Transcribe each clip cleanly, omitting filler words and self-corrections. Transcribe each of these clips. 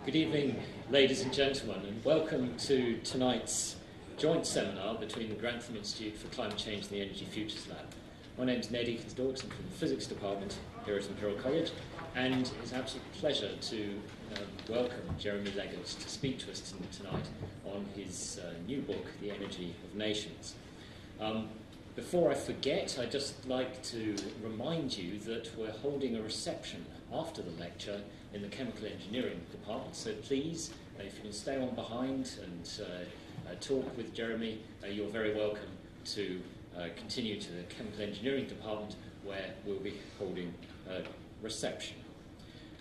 Good evening, ladies and gentlemen, and welcome to tonight's joint seminar between the Grantham Institute for Climate Change and the Energy Futures Lab. My name is Ned Eakins-Dawkes. I'm from the Physics Department here at Imperial College, and it's an absolute pleasure to welcome Jeremy Leggett to speak to us tonight on his new book, The Energy of Nations. Before I forget, I'd just like to remind you that we're holding a reception after the lecture in the Chemical Engineering Department, so please, if you can stay on behind and talk with Jeremy, you're very welcome to continue to the Chemical Engineering Department, where we'll be holding a reception.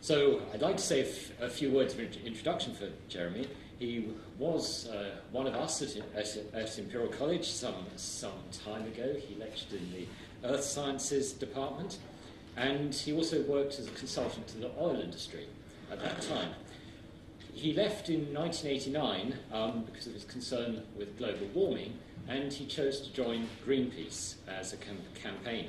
So I'd like to say a few words of introduction for Jeremy. He was one of us at Imperial College some time ago. He lectured in the Earth Sciences Department, and he also worked as a consultant to the oil industry at that time. He left in 1989 because of his concern with global warming, and he chose to join Greenpeace as a campaigner.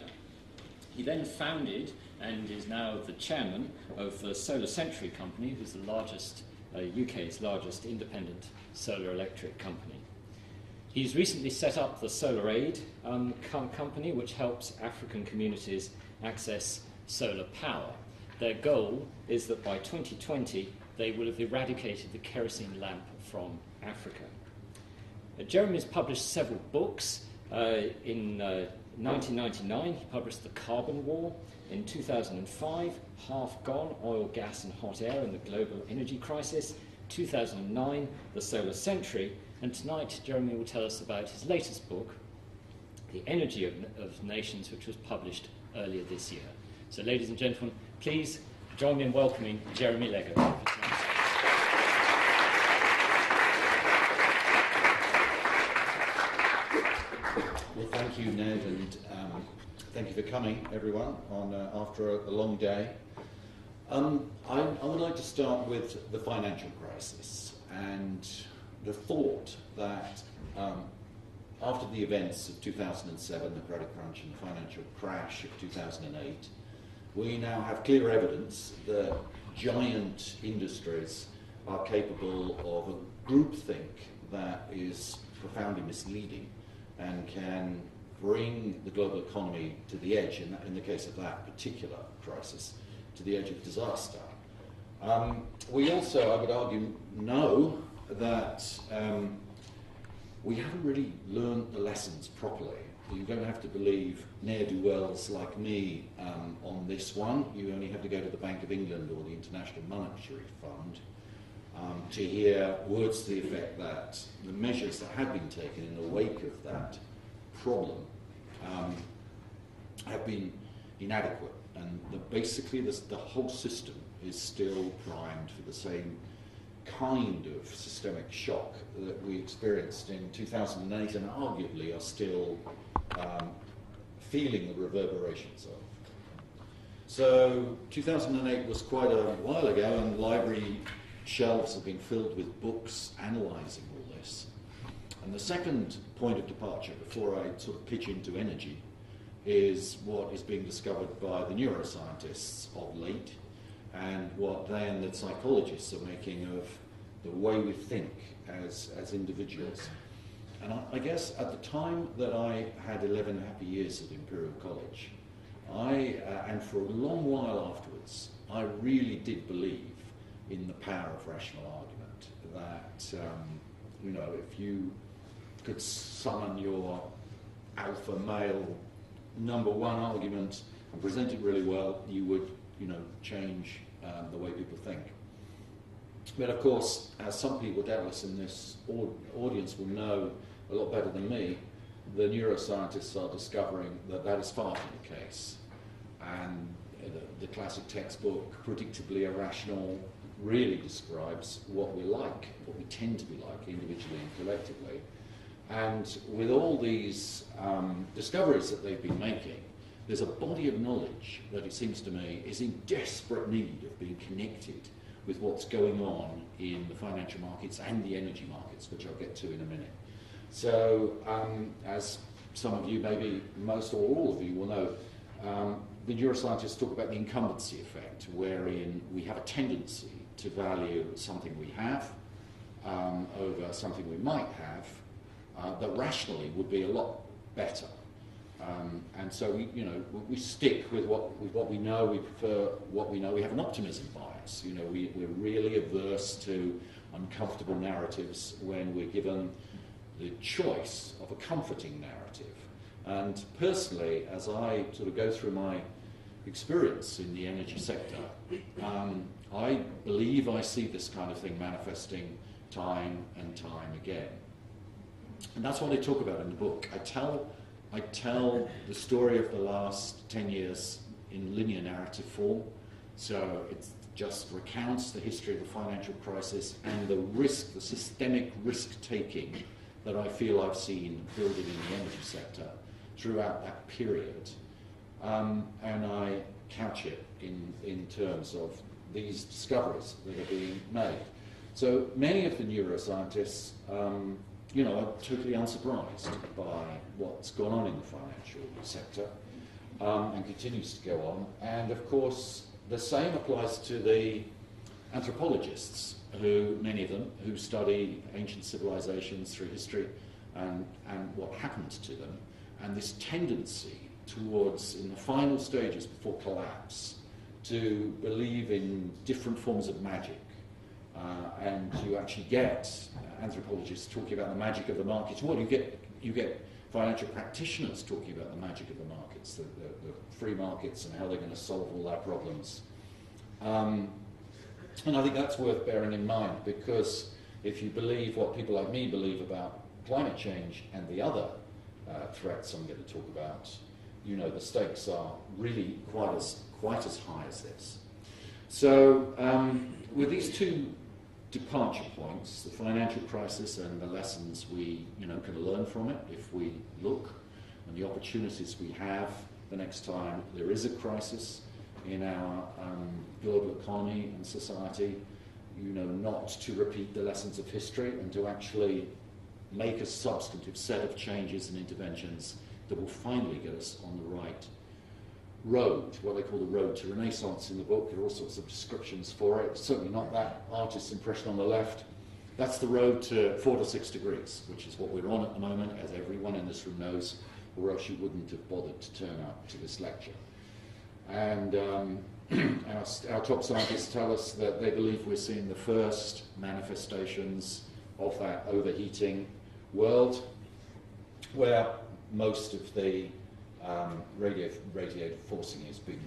He then founded and is now the chairman of the Solarcentury company, who's the largest UK's largest independent solar electric company. He's recently set up the Solar Aid company, which helps African communities access solar power. Their goal is that by 2020 they will have eradicated the kerosene lamp from Africa. Jeremy has published several books. In 1999 he published The Carbon War. In 2005, Half Gone, Oil, Gas and Hot Air in the Global Energy Crisis. 2009, The Solarcentury. And tonight, Jeremy will tell us about his latest book, The Energy of Nations, which was published earlier this year. So, ladies and gentlemen, please join me in welcoming Jeremy Leggett. Well, thank you, Ned, and thank you for coming, everyone, after a long day. I would like to start with the financial crisis and the thought that after the events of 2007, the credit crunch and the financial crash of 2008, we now have clear evidence that giant industries are capable of a groupthink that is profoundly misleading and can bring the global economy to the edge, in the case of that particular crisis, to the edge of disaster. We also, I would argue, know that we haven't really learned the lessons properly. You don't have to believe ne'er-do-wells like me on this one. You only have to go to the Bank of England or the International Monetary Fund to hear words to the effect that the measures that have been taken in the wake of that problem have been inadequate, and basically the whole system is still primed for the same kind of systemic shock that we experienced in 2008 and arguably are still feeling the reverberations of. So 2008 was quite a while ago, and library shelves have been filled with books analysing all this. And the second point of departure, before I sort of pitch into energy, is what is being discovered by the neuroscientists of late, and what they and the psychologists are making of the way we think as individuals. And I guess at the time that I had 11 happy years at Imperial College, and for a long while afterwards, I really did believe in the power of rational argument, that if you could summon your alpha male number one argument and present it really well, you would change the way people think. But of course, as some people doubtless in this audience will know a lot better than me, the neuroscientists are discovering that that is far from the case. And the classic textbook, Predictably Irrational, really describes what we're like, what we tend to be like individually and collectively. And with all these discoveries that they've been making, there's a body of knowledge that it seems to me is in desperate need of being connected with what's going on in the financial markets and the energy markets, which I'll get to in a minute. So, as some of you, maybe most or all of you will know, the neuroscientists talk about the incumbency effect, wherein we have a tendency to value something we have over something we might have, that rationally would be a lot better. And so we stick with what we know. We prefer what we know. We have an optimism bias. We're really averse to uncomfortable narratives when we're given the choice of a comforting narrative. And personally, as I sort of go through my experience in the energy sector, I believe I see this kind of thing manifesting time and time again. And that's what I talk about in the book. I tell the story of the last 10 years in linear narrative form. So it just recounts the history of the financial crisis and the systemic risk-taking that I feel I've seen building in the energy sector throughout that period. And I couch it in terms of these discoveries that are being made. So many of the neuroscientists are totally unsurprised by what's gone on in the financial sector and continues to go on. And of course, the same applies to the anthropologists, many of them, who study ancient civilizations through history and what happened to them, and this tendency towards, in the final stages before collapse, to believe in different forms of magic. And you actually get anthropologists talking about the magic of the markets. Well, you get financial practitioners talking about the magic of the markets, the free markets, and how they're going to solve all our problems. And I think that's worth bearing in mind, because if you believe what people like me believe about climate change and the other threats I'm going to talk about, the stakes are really quite as high as this. So with these two departure points, the financial crisis and the lessons we can learn from it if we look, and the opportunities we have the next time there is a crisis in our global economy and society, not to repeat the lessons of history and to actually make a substantive set of changes and interventions that will finally get us on the right road, what they call the road to Renaissance in the book. There are all sorts of descriptions for it. It's certainly not that artist's impression on the left. That's the road to 4 to 6 degrees, which is what we're on at the moment, as everyone in this room knows, or else you wouldn't have bothered to turn up to this lecture. And our top scientists tell us that they believe we're seeing the first manifestations of that overheating world, where most of the radiative forcing is being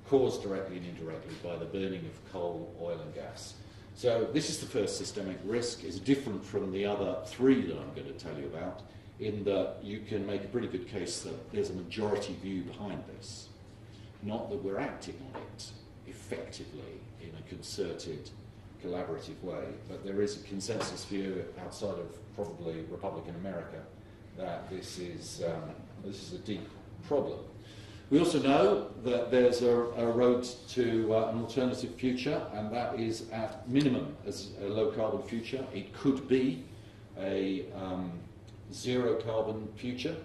caused directly and indirectly by the burning of coal, oil and gas. So this is the first systemic risk. It's different from the other three that I'm going to tell you about, in that you can make a pretty good case that there's a majority view behind this. Not that we're acting on it effectively in a concerted, collaborative way, but there is a consensus view outside of probably Republican America that this is a deep problem. We also know that there's a road to an alternative future, and that is at minimum as a low-carbon future. It could be a zero-carbon future,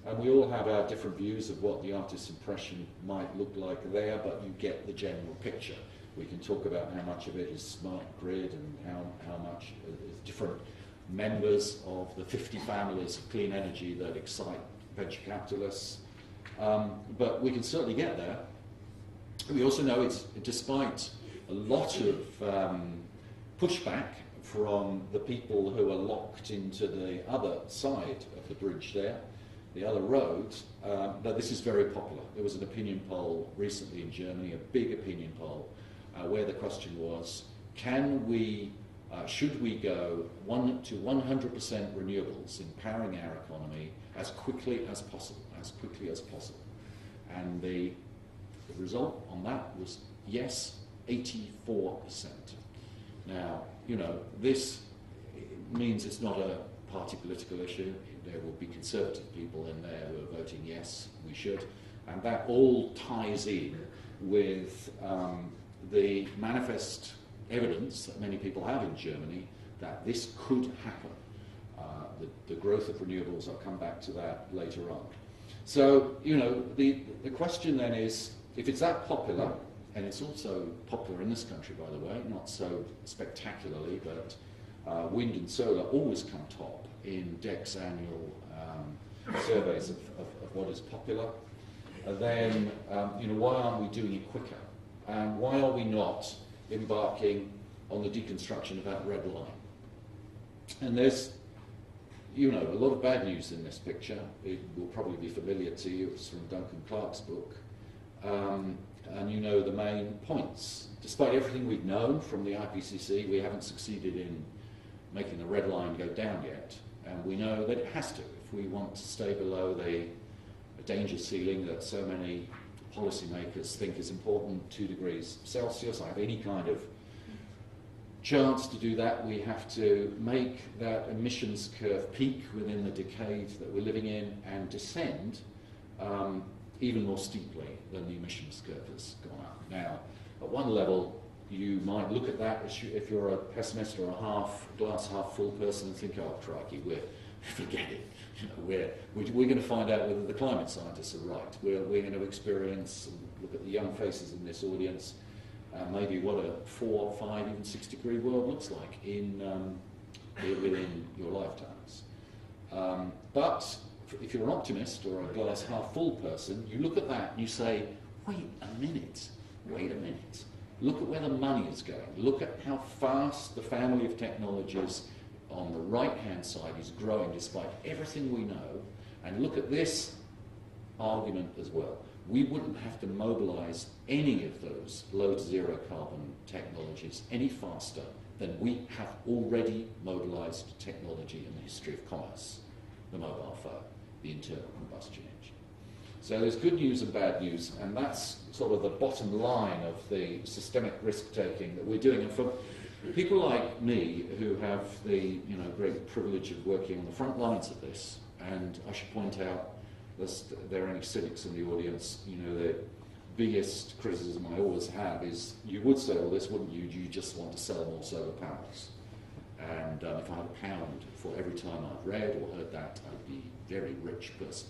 and we all have our different views of what the artist's impression might look like there, but you get the general picture. We can talk about how much of it is smart grid and how much is different members of the 50 families of clean energy that excite venture capitalists. But we can certainly get there. We also know it's, despite a lot of pushback from the people who are locked into the other side of the bridge there, the other road, that this is very popular. There was an opinion poll recently in Germany, a big opinion poll, where the question was, should we go to 100% renewables in powering our economy as quickly as possible, And the result on that was yes, 84%. Now, this means it's not a party political issue. There will be conservative people in there who are voting yes, we should. And that all ties in with the manifest evidence that many people have in Germany that this could happen. The growth of renewables, I'll come back to that later on. So, the question then is, if it's that popular, and it's also popular in this country, by the way, not so spectacularly, but wind and solar always come top in DEC's annual surveys of what is popular. And then, why aren't we doing it quicker? And why are we not embarking on the deconstruction of that red line? And there's, a lot of bad news in this picture. It will probably be familiar to you. It's from Duncan Clark's book. And you know the main points. Despite everything we've known from the IPCC, we haven't succeeded in making the red line go down yet. And we know that it has to if we want to stay below the danger ceiling that so many policymakers think is important, 2 degrees Celsius. I have any kind of chance to do that, we have to make that emissions curve peak within the decade that we're living in and descend even more steeply than the emissions curve has gone up. Now, at one level, you might look at that if you're a pessimist or a glass half full person and think, oh, crikey, forget it. We're going to find out whether the climate scientists are right. We're going to experience, look at the young faces in this audience, maybe what a 4, 5, even 6 degree world looks like within your lifetimes. But if you're an optimist or a glass half full person, you look at that and you say, wait a minute. Look at where the money is going. Look at how fast the family of technologies on the right-hand side is growing despite everything we know. And look at this argument as well. We wouldn't have to mobilize any of those low to zero carbon technologies any faster than we have already mobilized technology in the history of commerce, the mobile phone, the internal combustion engine. So there's good news and bad news, and that's sort of the bottom line of the systemic risk-taking that we're doing. And for people like me who have the great privilege of working on the front lines of this, and I should point out, there are any cynics in the audience, the biggest criticism I always have is, you would say all this, wouldn't you? Do you just want to sell more solar panels? And if I had £1 for every time I've read or heard that, I'd be a very rich person.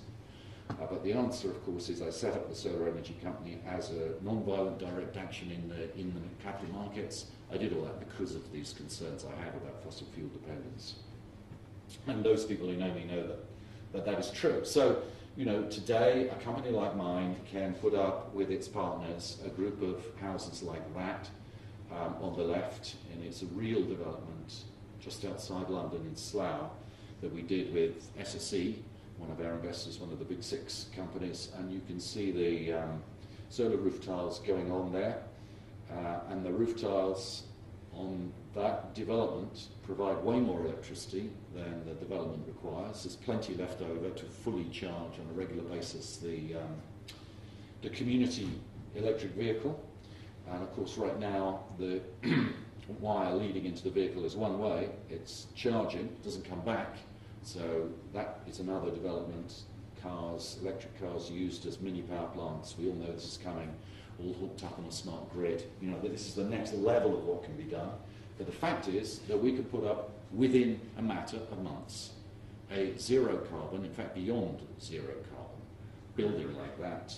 But the answer, of course, is I set up the solar energy company as a non-violent direct action in the capital markets. I did all that because of these concerns I have about fossil fuel dependence. And those people who know me know that is true. So, today a company like mine can put up with its partners a group of houses like that on the left, and it's a real development just outside London in Slough that we did with SSE, one of our investors, one of the big 6 companies, and you can see the solar roof tiles going on there, and the roof tiles on that development provide way more electricity than the development requires. There's plenty left over to fully charge on a regular basis the community electric vehicle, and of course right now the wire leading into the vehicle is one way, it's charging, it doesn't come back. So that is another development. Electric cars used as mini power plants. We all know this is coming, all hooked up on a smart grid. This is the next level of what can be done. But the fact is that we could put up, within a matter of months, a zero carbon, in fact beyond zero carbon, building like that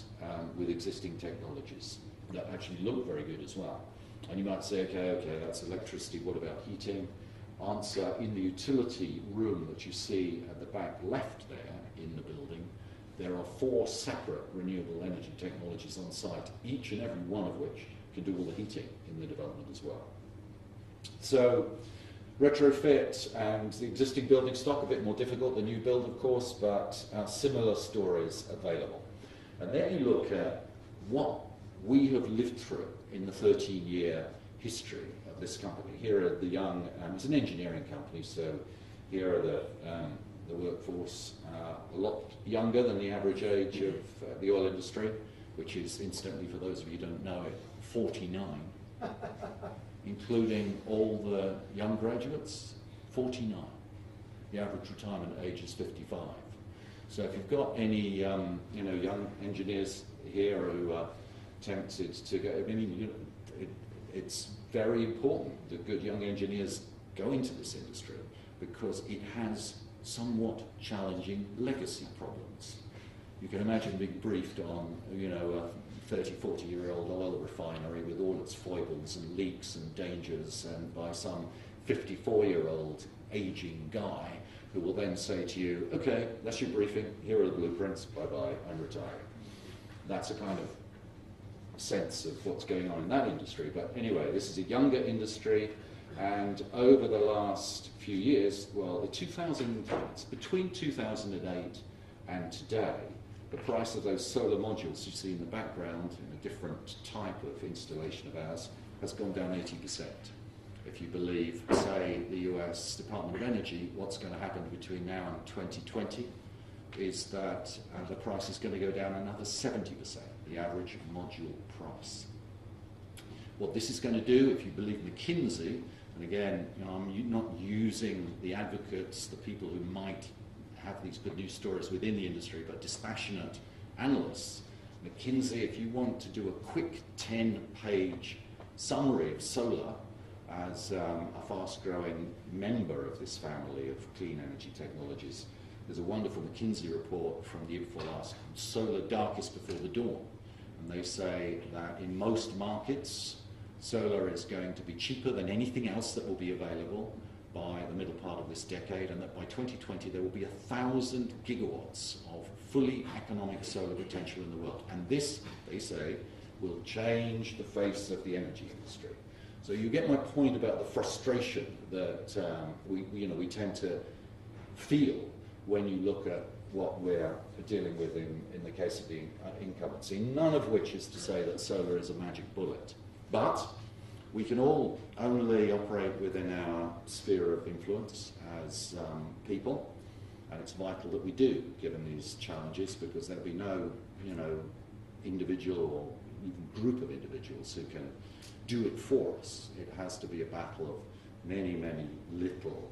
with existing technologies that actually look very good as well. And you might say, okay, that's electricity, what about heating? Answer, in the utility room that you see at the back left there in the building, there are 4 separate renewable energy technologies on site, each and every one of which can do all the heating in the development as well. So retrofit and the existing building stock, a bit more difficult than new build, of course, but similar stories available. And then you look at what we have lived through in the 13-year history of this company. Here are the young, it's an engineering company, so here are the workforce, a lot younger than the average age of the oil industry, which is, incidentally, for those of you who don't know it, 49, including all the young graduates, 49. The average retirement age is 55. So if you've got any young engineers here who are tempted to go, it's very important that good young engineers go into this industry because it has somewhat challenging legacy problems. You can imagine being briefed on, a 30, 40-year-old oil refinery with all its foibles and leaks and dangers, and by some 54-year-old aging guy who will then say to you, okay, that's your briefing, here are the blueprints, bye-bye, I'm retiring. That's a kind of sense of what's going on in that industry. But anyway, this is a younger industry, and over the last few years, well, it's between 2008 and today, the price of those solar modules you see in the background in a different type of installation of ours has gone down 80%. If you believe, say, the US Department of Energy, what's going to happen between now and 2020 is that the price is going to go down another 70%, the average module price. What this is going to do, if you believe McKinsey, and again, I'm not using the advocates, the people who might have these good news stories within the industry, but dispassionate analysts. McKinsey, if you want to do a quick 10-page summary of solar as a fast-growing member of this family of clean energy technologies, there's a wonderful McKinsey report from the year before last, Solar Darkest Before the Dawn. And they say that in most markets, solar is going to be cheaper than anything else that will be available by the middle part of this decade, and that by 2020 there will be 1,000 gigawatts of fully economic solar potential in the world. And this, they say, will change the face of the energy industry. So you get my point about the frustration that we tend to feel when you look at what we're dealing with in the case of the incumbency, none of which is to say that solar is a magic bullet. But we can all only operate within our sphere of influence as people, and it's vital that we do, given these challenges, because there'll be no, individual or even group of individuals who can do it for us. It has to be a battle of many, many little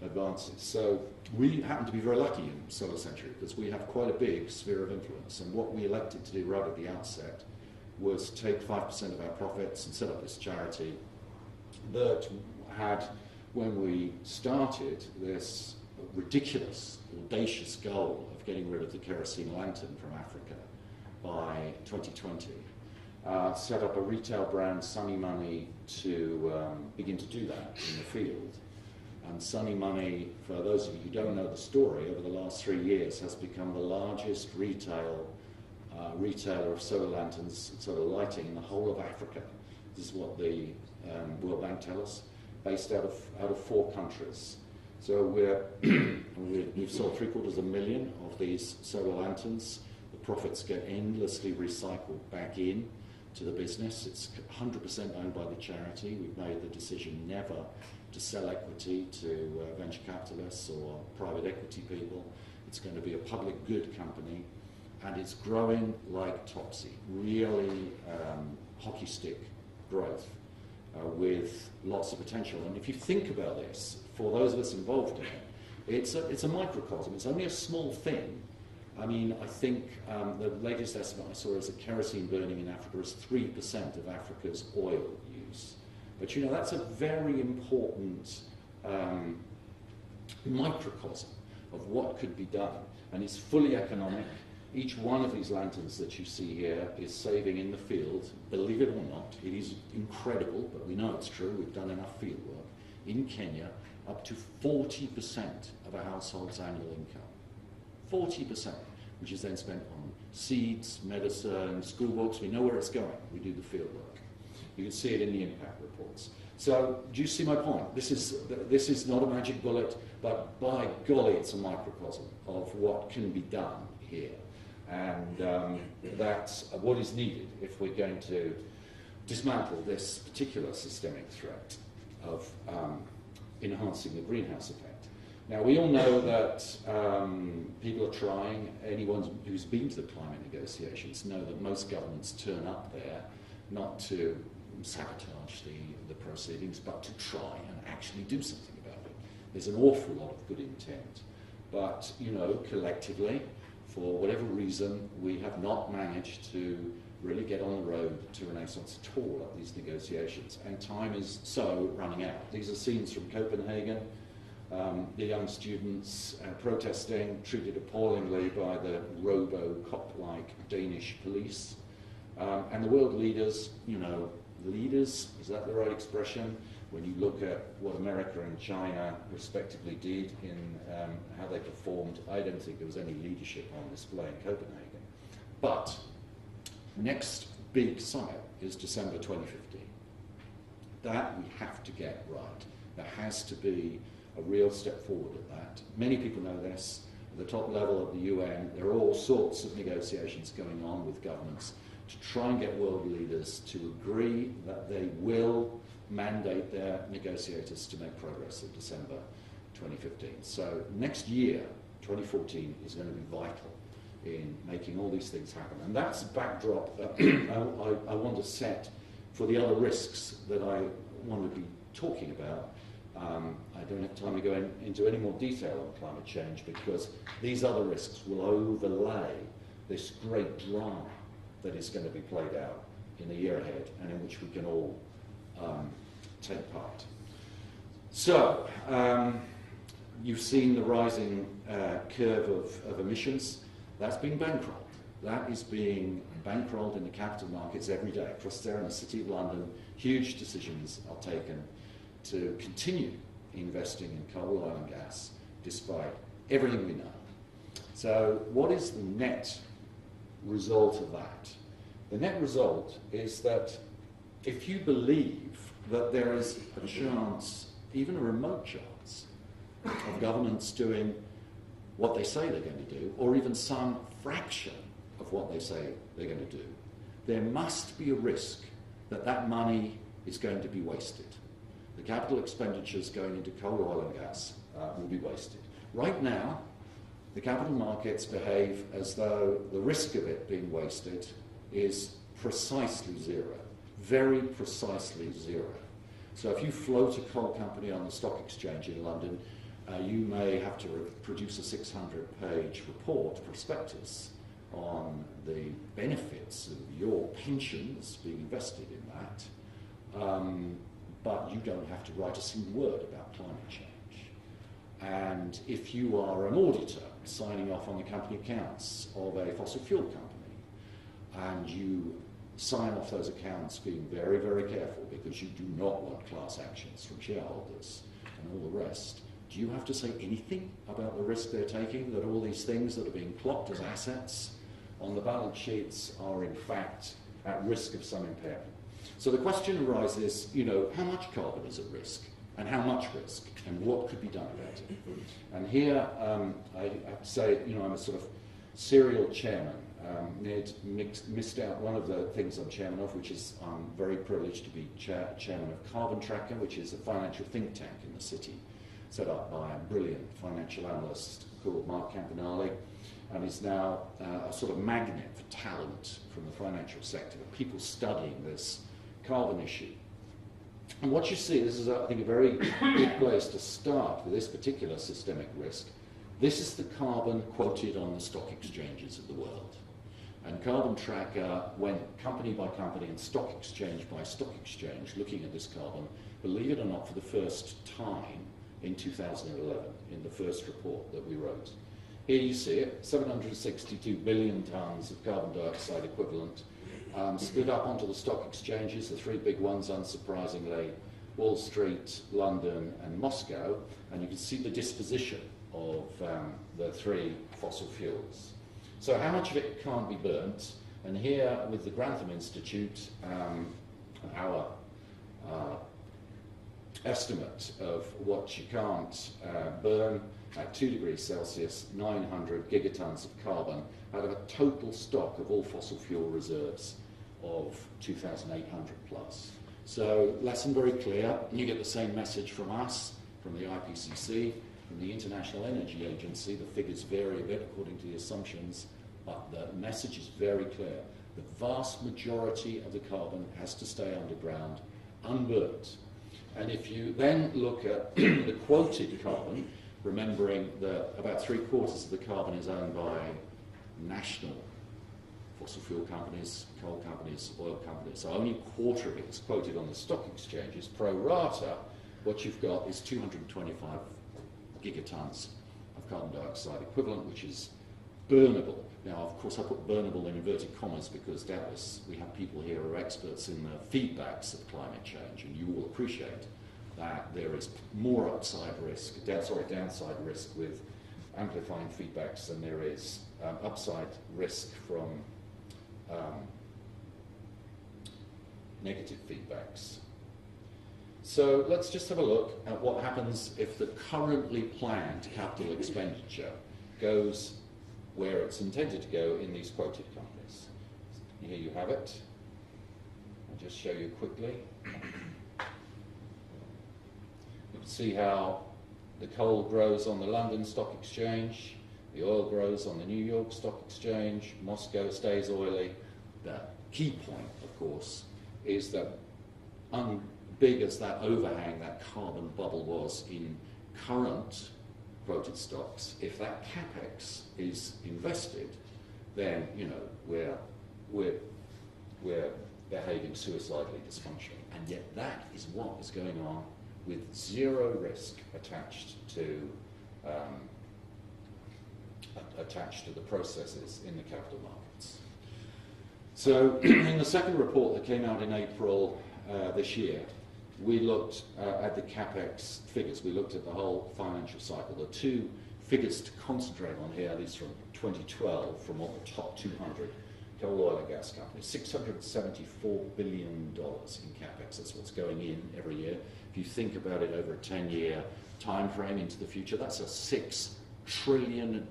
advances. So we happen to be very lucky in Solarcentury because we have quite a big sphere of influence, and what we elected to do right at the outset was take 5% of our profits and set up this charity that had, when we started, this ridiculous, audacious goal of getting rid of the kerosene lantern from Africa by 2020. Set up a retail brand, Sunny Money, to begin to do that in the field. And Sunny Money, for those of you who don't know the story, over the last 3 years has become the largest retailer of solar lanterns, solar lighting in the whole of Africa. This is what the World Bank tell us, based out of 4 countries. So we've sold 750,000 of these solar lanterns. The profits get endlessly recycled back in to the business. It's 100% owned by the charity. We've made the decision never to sell equity to venture capitalists or private equity people. It's going to be a public good company, and it's growing like topsy, really hockey stick growth with lots of potential. And if you think about this, for those of us involved in it, it's a microcosm. It's only a small thing. I mean, I think the latest estimate I saw is that kerosene burning in Africa is 3% of Africa's oil use. But that's a very important microcosm of what could be done. And it's fully economic. Each one of these lanterns that you see here is saving in the field, believe it or not. It is incredible, but we know it's true. We've done enough field work. In Kenya, up to 40% of a household's annual income. 40%, which is then spent on seeds, medicine, school books. We know where it's going. We do the field work. You can see it in the impact reports. So, do you see my point? This is not a magic bullet, but by golly, it's a microcosm of what can be done here. And that's what is needed if we're going to dismantle this particular systemic threat of enhancing the greenhouse effect. Now, we all know that people are trying. Anyone who's been to the climate negotiations know that most governments turn up there not to sabotage the proceedings, but to try and actually do something about it. There's an awful lot of good intent. But, collectively, for whatever reason, we have not managed to really get on the road to Renaissance at all at these negotiations. And time is so running out. These are scenes from Copenhagen. The young students protesting, treated appallingly by the robo-cop-like Danish police. And the world leaders, leaders, is that the right expression? When you look at what America and China respectively did in how they performed, I don't think there was any leadership on display in Copenhagen. But next big summit is December 2015. That we have to get right. There has to be a real step forward at that. Many people know this. At the top level of the UN, there are all sorts of negotiations going on with governments to try and get world leaders to agree that they will mandate their negotiators to make progress in December 2015. So next year, 2014, is going to be vital in making all these things happen. And that's the backdrop that I want to set for the other risks that I want to be talking about. I don't have time to go into any more detail on climate change because these other risks will overlay this great drama that is going to be played out in the year ahead and in which we can all take part. So, you've seen the rising curve of emissions. That's being bankrolled. That is being bankrolled in the capital markets every day. Across there in the City of London, huge decisions are taken to continue investing in coal, oil and gas, despite everything we know. So what is the net result of that? The net result is that if you believe that there is a chance, even a remote chance, of governments doing what they say they're going to do, or even some fraction of what they say they're going to do, there must be a risk that that money is going to be wasted. The capital expenditures going into coal, oil and gas will be wasted. Right now, the capital markets behave as though the risk of it being wasted is precisely zero, very precisely zero. So if you float a coal company on the stock exchange in London, you may have to produce a 600-page report, prospectus, on the benefits of your pensions being invested in that. But you don't have to write a single word about climate change. And if you are an auditor signing off on the company accounts of a fossil fuel company, and you sign off those accounts being very, very careful because you do not want class actions from shareholders and all the rest, do you have to say anything about the risk they're taking, that all these things that are being clocked as assets on the balance sheets are in fact at risk of some impairment? So the question arises, how much carbon is at risk, and how much risk, and what could be done about it? And here, I have to say, I'm a sort of serial chairman. Ned missed out one of the things I'm chairman of, which is I'm very privileged to be chairman of Carbon Tracker, which is a financial think tank in the city, set up by a brilliant financial analyst called Mark Campanale, and is now a sort of magnet for talent from the financial sector, people studying this carbon issue. And what you see, this is, I think, a very good place to start with this particular systemic risk. This is the carbon quoted on the stock exchanges of the world. And Carbon Tracker went company by company and stock exchange by stock exchange looking at this carbon, believe it or not, for the first time in 2011, in the first report that we wrote. Here you see it, 762 billion tonnes of carbon dioxide equivalent split up onto the stock exchanges, the three big ones, unsurprisingly, Wall Street, London and Moscow, and you can see the disposition of the three fossil fuels. So how much of it can't be burnt? And here with the Grantham Institute, our estimate of what you can't burn at 2 degrees Celsius, 900 gigatons of carbon out of a total stock of all fossil fuel reserves of 2,800 plus. So lesson very clear. You get the same message from us, from the IPCC, from the International Energy Agency. The figures vary a bit according to the assumptions, but the message is very clear. The vast majority of the carbon has to stay underground, unburnt. And if you then look at the quoted carbon, remembering that about 3/4 of the carbon is owned by national fossil fuel companies, coal companies, oil companies, so only 1/4 of it is quoted on the stock exchanges. Pro rata, what you've got is 225 gigatons of carbon dioxide equivalent, which is burnable. Now, of course, I put burnable in inverted commas because doubtless we have people here who are experts in the feedbacks of climate change, and you will appreciate that there is more downside risk with amplifying feedbacks than there is upside risk from negative feedbacks. So let's just have a look at what happens if the currently planned capital expenditure goes where it's intended to go in these quoted companies. Here you have it. I'll just show you quickly. You can see how the coal grows on the London Stock Exchange, the oil grows on the New York Stock Exchange, Moscow stays oily. The key point, of course, is that big as that overhang, that carbon bubble was in current quoted stocks, if that capex is invested, then we're behaving suicidally dysfunctionally, and yet that is what is going on with zero risk attached to the processes in the capital markets. So, in the second report that came out in April this year, we looked at the capex figures. We looked at the whole financial cycle. The two figures to concentrate on here, these from 2012, from all the top 200 coal, oil and gas companies. $674 billion in capex. That's what's going in every year. If you think about it over a 10-year time frame into the future, that's a $6 trillion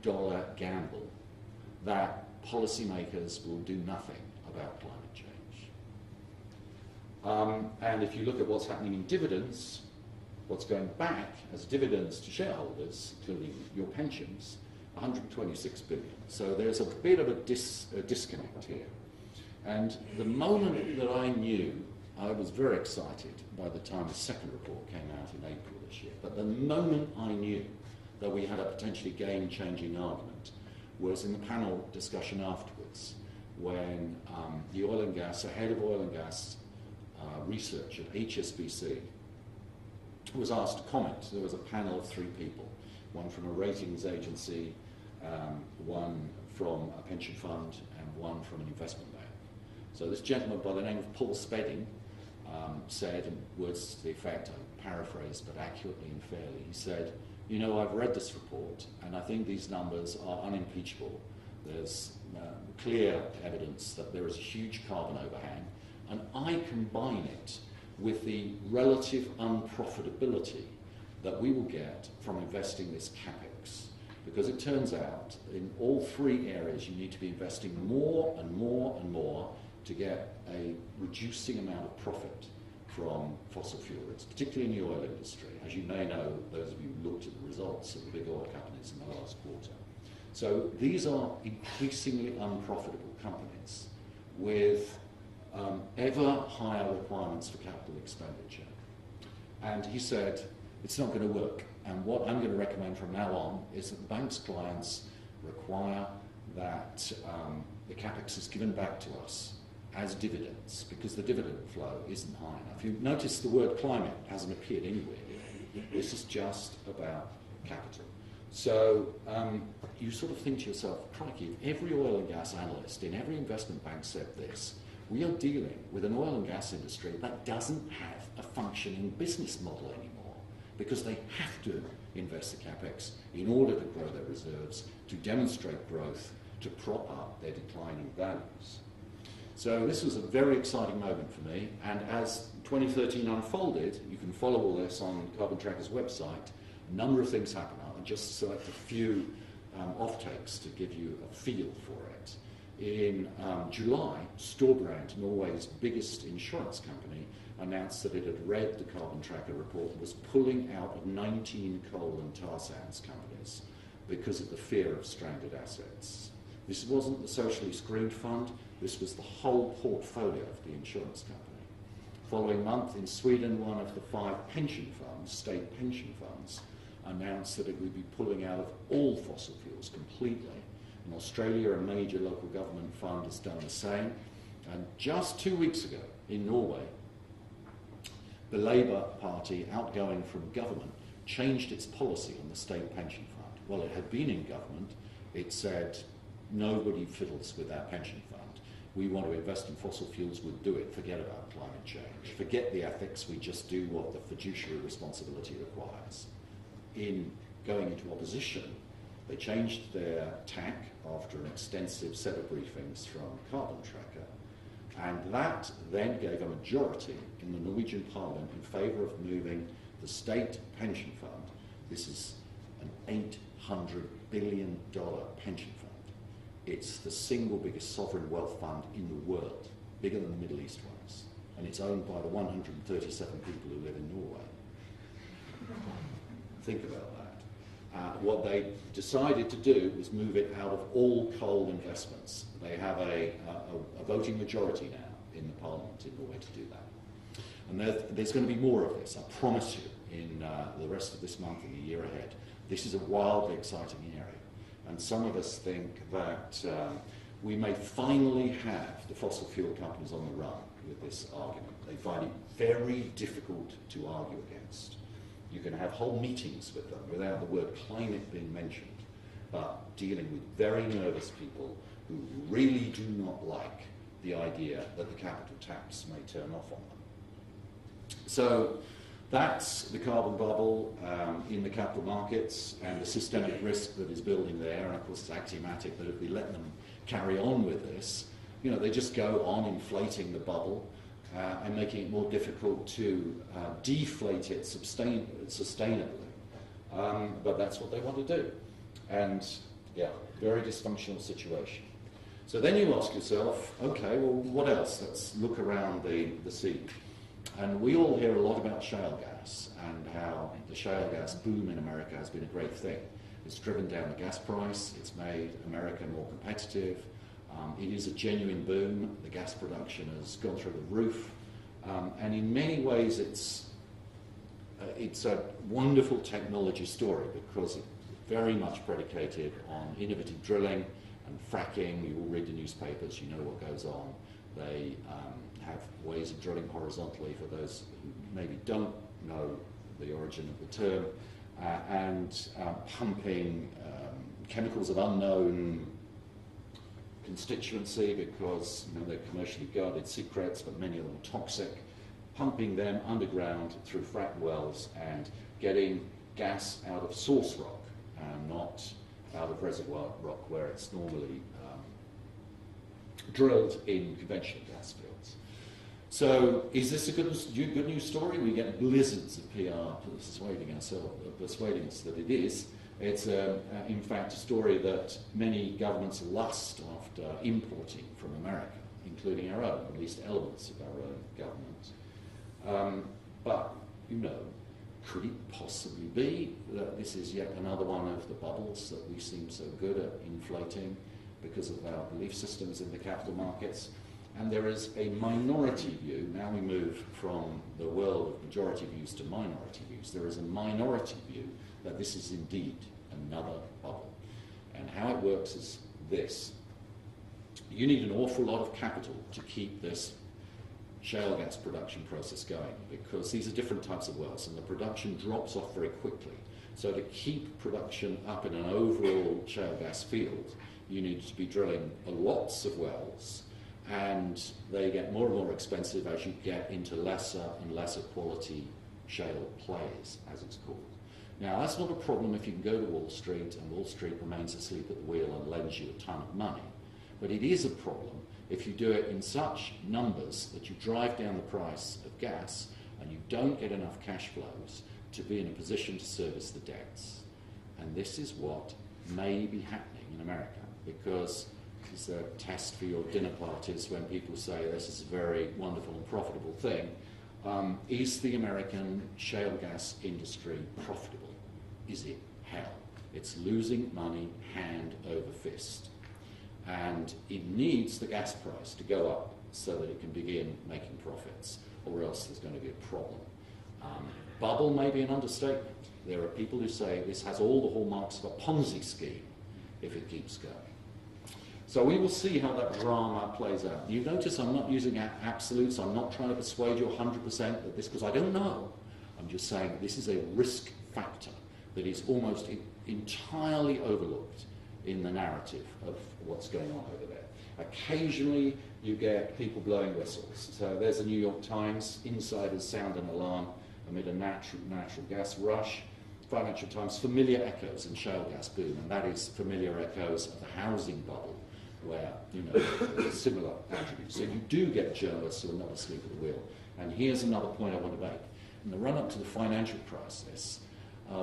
gamble that policymakers will do nothing about climate change. And if you look at what's happening in dividends, what's going back as dividends to shareholders, including your pensions, 126 billion. So there's a bit of a disconnect here. And the moment that I knew, I was very excited by the time the second report came out in April this year, but the moment I knew that we had a potentially game-changing argument was in the panel discussion afterwards, when the oil and gas, the head of oil and gas research at HSBC was asked to comment. There was a panel of 3 people, one from a ratings agency, one from a pension fund, and one from an investment bank. So this gentleman by the name of Paul Spedding said, in words to the effect, I paraphrase but accurately and fairly, he said, you know, I've read this report and I think these numbers are unimpeachable. There's clear evidence that there is a huge carbon overhang, and I combine it with the relative unprofitability that we will get from investing this capex. Because it turns out in all 3 areas you need to be investing more and more and more to get a reducing amount of profit from fossil fuel rigs, particularly in the oil industry. As you may know, those of you who looked at the results of the big oil companies in the last quarter. So these are increasingly unprofitable companies with ever higher requirements for capital expenditure. And he said, it's not going to work. And what I'm going to recommend from now on is that the bank's clients require that the capex is given back to us as dividends, because the dividend flow isn't high enough. If you notice, the word climate hasn't appeared anywhere here. This is just about capital. So you sort of think to yourself, crikey, if every oil and gas analyst in every investment bank said this, we are dealing with an oil and gas industry that doesn't have a functioning business model anymore, because they have to invest the capex in order to grow their reserves, to demonstrate growth, to prop up their declining values. So this was a very exciting moment for me, and as 2013 unfolded, you can follow all this on Carbon Tracker's website. A number of things happened. I'll just select a few off-takes to give you a feel for it. In July, Storebrand, Norway's biggest insurance company, announced that it had read the Carbon Tracker report and was pulling out of 19 coal and tar sands companies because of the fear of stranded assets. This wasn't the socially screened fund, this was the whole portfolio of the insurance company. Following month, in Sweden, one of the 5 pension funds, state pension funds, announced that it would be pulling out of all fossil fuels completely. In Australia, a major local government fund has done the same. And just 2 weeks ago, in Norway, the Labour Party, outgoing from government, changed its policy on the state pension fund. Well, it had been in government. It said, nobody fiddles with our pension fund. We want to invest in fossil fuels, we'll do it. Forget about climate change. Forget the ethics, we just do what the fiduciary responsibility requires. In going into opposition, they changed their tack after an extensive set of briefings from Carbon Tracker, and that then gave a majority in the Norwegian Parliament in favour of moving the state pension fund. This is an $800 billion pension fund. It's the single biggest sovereign wealth fund in the world, bigger than the Middle East ones, and it's owned by the 137 people who live in Norway. Think about that. What they decided to do was move it out of all coal investments. They have a voting majority now in the Parliament in Norway to do that. And there's going to be more of this, I promise you, in the rest of this month and the year ahead. This is a wildly exciting area. And some of us think that we may finally have the fossil fuel companies on the run with this argument. They find it very difficult to argue against. You can have whole meetings with them without the word climate being mentioned, but dealing with very nervous people who really do not like the idea that the capital tax may turn off on them. So that's the carbon bubble in the capital markets and the systemic risk that is building there. And of course it's axiomatic that if we let them carry on with this, you know, they just go on inflating the bubble and making it more difficult to deflate it sustainably. But that's what they want to do. And yeah, very dysfunctional situation. So then you ask yourself, okay, well, what else? Let's look around the sea. And we all hear a lot about shale gas and how the shale gas boom in America has been a great thing. It's driven down the gas price, it's made America more competitive, it is a genuine boom, the gas production has gone through the roof, and in many ways it's a wonderful technology story because it's very much predicated on innovative drilling and fracking. You all read the newspapers, you know what goes on. They have ways of drilling horizontally for those who maybe don't know the origin of the term, and pumping chemicals of unknown constituency because they're commercially guarded secrets, but many of them are toxic, pumping them underground through frack wells and getting gas out of source rock and not out of reservoir rock where it's normally drilled in conventional gas fields. So is this a good news story? We get blizzards of PR persuading us that it is. It's in fact a story that many governments lust after importing from America, including our own, at least elements of our own government. But, could it possibly be that this is yet another one of the bubbles that we seem so good at inflating because of our belief systems in the capital markets? And there is a minority view. Now we move from the world of majority views to minority views. There is a minority view that this is indeed another bubble. And how it works is this. You need an awful lot of capital to keep this shale gas production process going because these are different types of wells and the production drops off very quickly. So to keep production up in an overall shale gas field, you need to be drilling lots of wells, and they get more and more expensive as you get into lesser and lesser quality shale plays, as it's called. Now, that's not a problem if you can go to Wall Street and Wall Street remains asleep at the wheel and lends you a ton of money. But it is a problem if you do it in such numbers that you drive down the price of gas and you don't get enough cash flows to be in a position to service the debts. And this is what may be happening in America, because it's a test for your dinner parties when people say this is a very wonderful and profitable thing. Is the American shale gas industry profitable? Is it? Hell. It's losing money hand over fist. And it needs the gas price to go up so that it can begin making profits, or else there's going to be a problem. Bubble may be an understatement. There are people who say this has all the hallmarks of a Ponzi scheme if it keeps going. So we will see how that drama plays out. You notice I'm not using absolutes. I'm not trying to persuade you 100% that this, because I don't know. I'm just saying this is a risk factor that is almost entirely overlooked in the narrative of what's going on over there. Occasionally you get people blowing whistles. So there's the New York Times, insiders sound an alarm amid a natural gas rush. Financial Times, familiar echoes in shale gas boom, and that is familiar echoes of the housing bubble, where, there's similar attributes. So you do get journalists who are not asleep at the wheel. And here's another point I want to make. In the run-up to the financial crisis,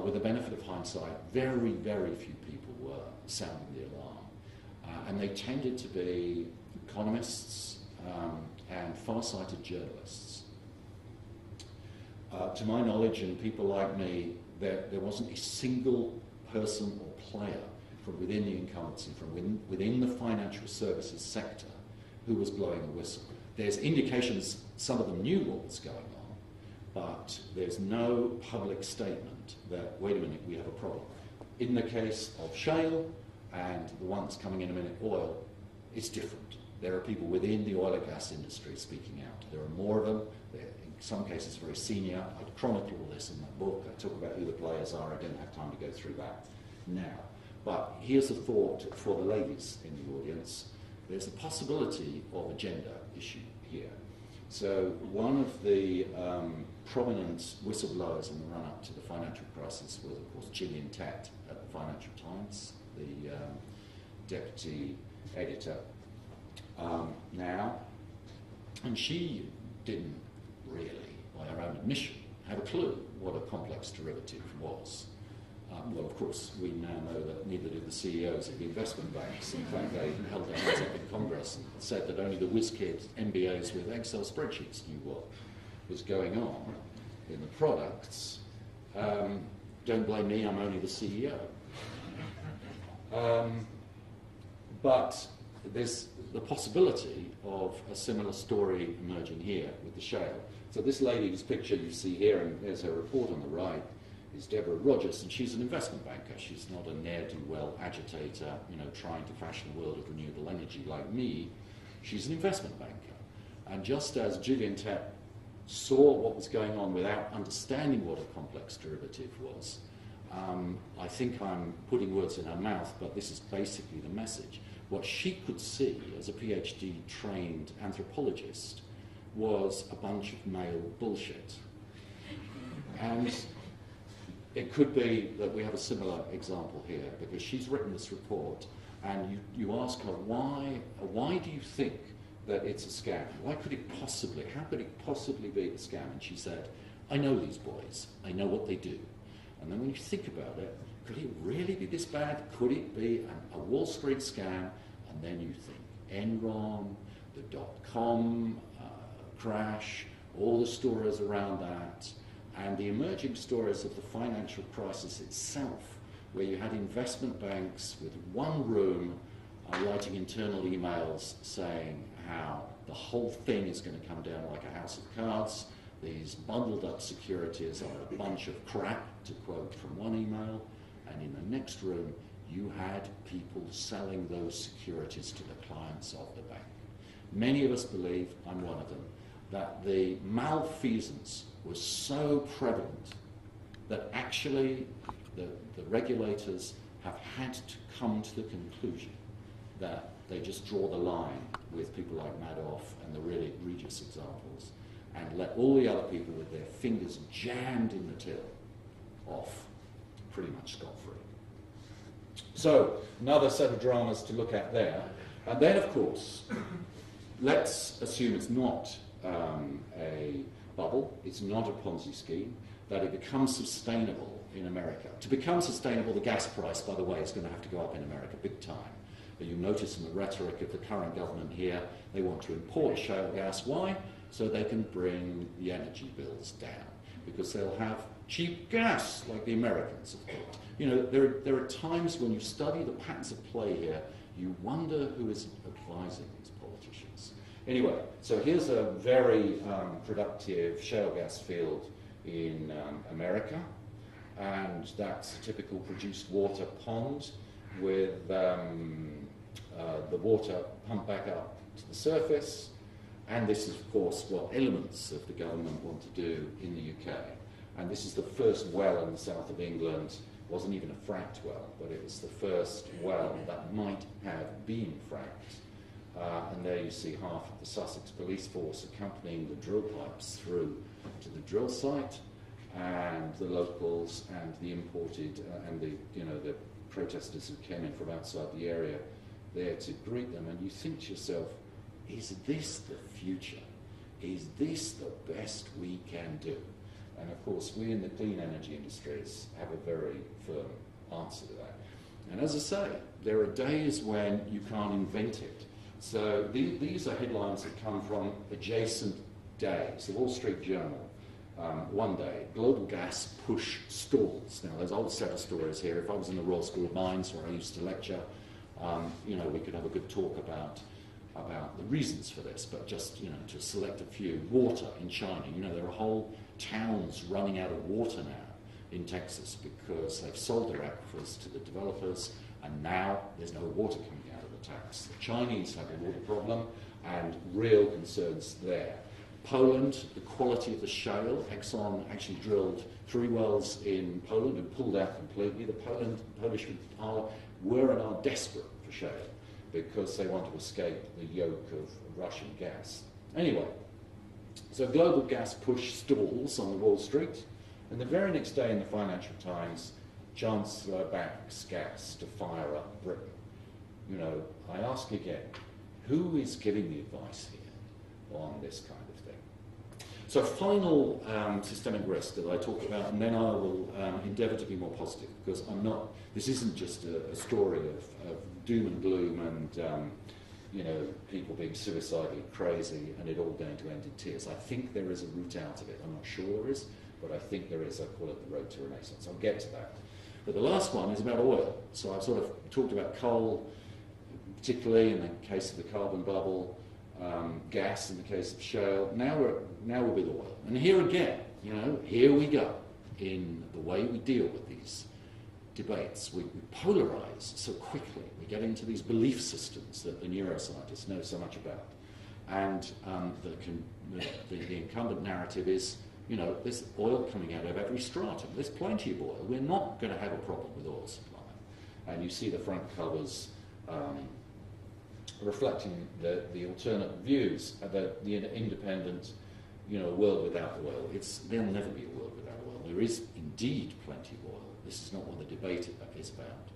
with the benefit of hindsight, very, very few people were sounding the alarm. And they tended to be economists and far-sighted journalists. To my knowledge, and people like me, there wasn't a single person or player from within the incumbency, from within the financial services sector, who was blowing a whistle. There's indications some of them knew what was going on, but there's no public statement that, wait a minute, we have a problem. In the case of shale, and the one that's coming in a minute, oil, it's different. There are people within the oil and gas industry speaking out. There are more of them. They're in some cases very senior. I chronicle all this in my book. I talk about who the players are. I don't have time to go through that now. But here's a thought for the ladies in the audience. There's a possibility of a gender issue here. So one of the prominent whistleblowers in the run-up to the financial crisis was, of course, Gillian Tett at the Financial Times, the deputy editor now. And she didn't really, by her own admission, have a clue what a complex derivative was. Well, of course, we now know that neither did the CEOs of the investment banks. In fact, they held their hands up in Congress and said that only the whiz-kid MBAs with Excel spreadsheets knew what was going on in the products. Don't blame me, I'm only the CEO. But there's the possibility of a similar story emerging here with the shale. So this lady's picture you see here, and there's her report on the right, is Deborah Rogers, and she's an investment banker. She's not a ne'er-do-well agitator, trying to fashion a world of renewable energy like me. She's an investment banker. And just as Gillian Tett saw what was going on without understanding what a complex derivative was, I think I'm putting words in her mouth, but this is basically the message. What she could see as a PhD-trained anthropologist was a bunch of male bullshit. And it could be that we have a similar example here, because she's written this report, and you ask her, why do you think that it's a scam? How could it possibly be a scam? And she said, I know these boys. I know what they do. And then when you think about it, could it really be this bad? Could it be a Wall Street scam? And then you think Enron, the dot-com crash, all the stories around that, and the emerging stories of the financial crisis itself, where you had investment banks with one room writing internal emails saying how the whole thing is going to come down like a house of cards. These bundled up securities are a bunch of crap, to quote from one email, and in the next room you had people selling those securities to the clients of the bank. Many of us believe, I'm one of them, that the malfeasance was so prevalent that actually the regulators have had to come to the conclusion that they just draw the line with people like Madoff and the really egregious examples, and let all the other people with their fingers jammed in the till off pretty much scot-free. So, another set of dramas to look at there. And then, of course, let's assume it's not a bubble, it's not a Ponzi scheme, that it becomes sustainable in America. To become sustainable, the gas price, by the way, is going to have to go up in America big time. But you notice in the rhetoric of the current government here, they want to import shale gas. Why? So they can bring the energy bills down, because they'll have cheap gas, like the Americans have got. There are times when you study the patterns of play here, you wonder who is advising these politicians. Anyway, so here's a very productive shale gas field in America, and that's a typical produced water pond with the water pumped back up to the surface. And this is, of course, what elements of the government want to do in the UK. And this is the first well in the south of England wasn't even a fracked well, but it was the first well that might have been fracked. And there you see half of the Sussex police force accompanying the drill pipes through to the drill site, and the locals and the imported and the protesters who came in from outside the area there to greet them. And you think to yourself, is this the future? Is this the best we can do? And of course, we in the clean energy industries have a very firm answer to that. And as I say, there are days when you can't invent it. So these are headlines that come from adjacent days. The Wall Street Journal, one day, global gas push stalls. Now, there's a whole set of stories here. If I was in the Royal School of Mines, where I used to lecture, we could have a good talk about the reasons for this, but just, to select a few. Water in China. There are whole towns running out of water now in Texas because they've sold their aquifers to the developers, and now there's no water coming out of the taps. The Chinese have a water problem and real concerns there. Poland, the quality of the shale. Exxon actually drilled 3 wells in Poland and pulled out completely. The Polish were and are desperate for shale because they want to escape the yoke of Russian gas. Anyway, so global gas push stalls on the Wall Street, and the very next day in the Financial Times, Chancellor backs gas to fire up Britain. I ask again, who is giving the advice here on this kind of thing? So final systemic risk that I talk about, and then I will endeavour to be more positive, because this isn't just a story of doom and gloom and people being suicidally crazy and it all going to end in tears. I think there is a route out of it. I'm not sure there is, but I think there is. I call it the road to renaissance. I'll get to that. But the last one is about oil. So I've sort of talked about coal, particularly in the case of the carbon bubble, gas in the case of shale. Now we'll be the oil. And here again, here we go in the way we deal with these debates. We polarize so quickly. We get into these belief systems that the neuroscientists know so much about. And the incumbent narrative is, there's oil coming out of every stratum. There's plenty of oil. We're not going to have a problem with oil supply. And you see the front covers reflecting the alternate views about the independent, world without oil. There'll never be a world without oil. There is indeed plenty of oil. This is not what the debate is about.